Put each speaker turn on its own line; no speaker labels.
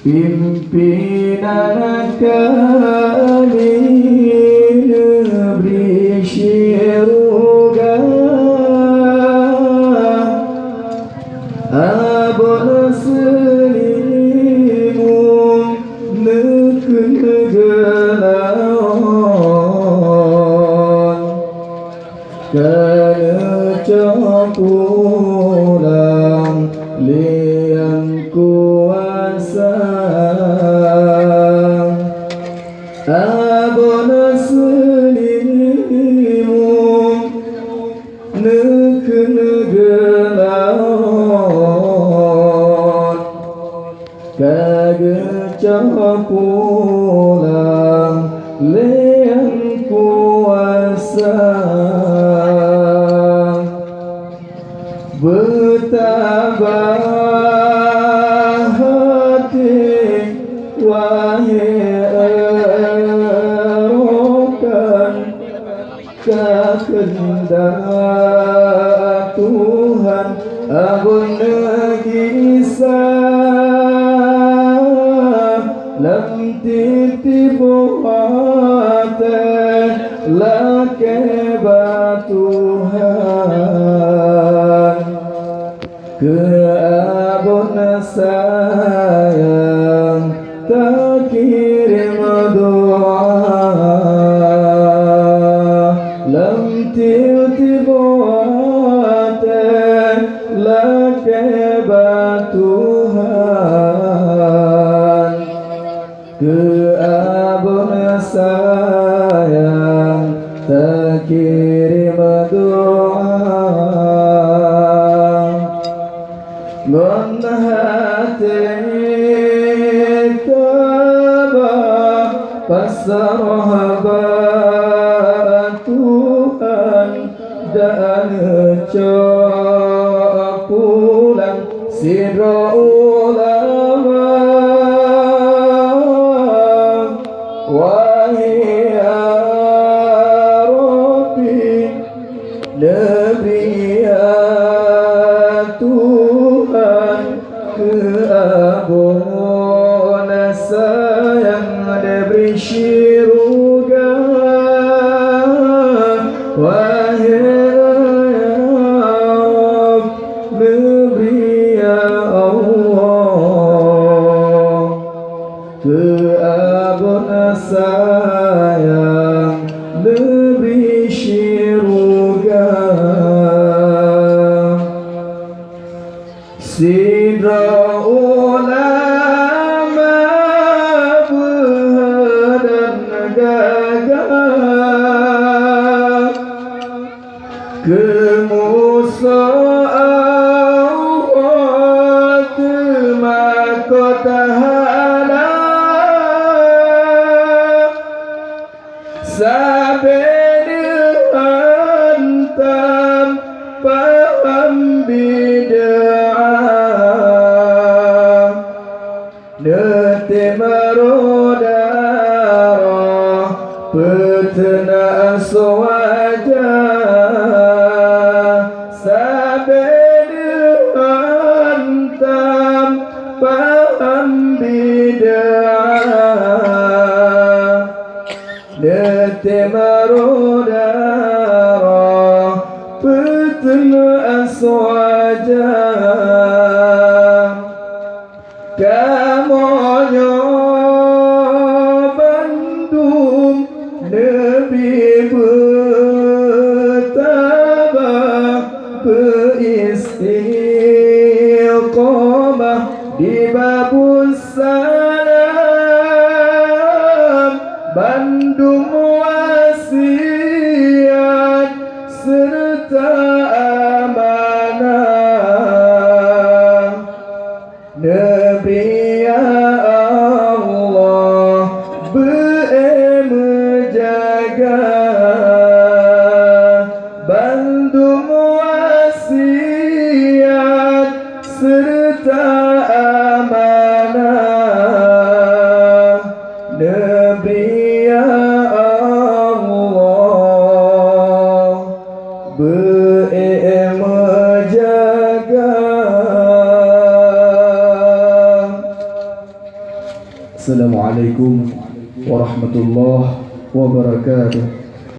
Pimpinan kami negeri Syurga, abon selimun nekegelaon kana capulang liang kuasa abon selimun nekegelaon kage capulang liang kuasa betambah hati wahai erokan kehendak Tuhan abun negisah lam titipu hati lake Tuhan ke abun sayang tak kirim doa lam tiba lake Tuhan ke abun sayang tak kirim doa ngon hati tabah pasrah Tuhan dan pulang sidra ulama wahai Rabbi negeri Tuhan keabon sayang diberi syurga wahai negeri Allah keabon sayang diberi syurga sidra ulama berdan gagah kemusawat makotahana sabede hantam paham bid'ah nete marodara petena aswaja sabede hantam paham bid'ah nete marodara petena aswaja kamonyo Bandung lebih bertabah beristiqomah di babus salam Bandung wasiat serta amanah Nabi ya Allah menjaga Bandung wasiat serta amanah Nabi ya Allah menjaga Assalamualaikum warahmatullahi wabarakatuh.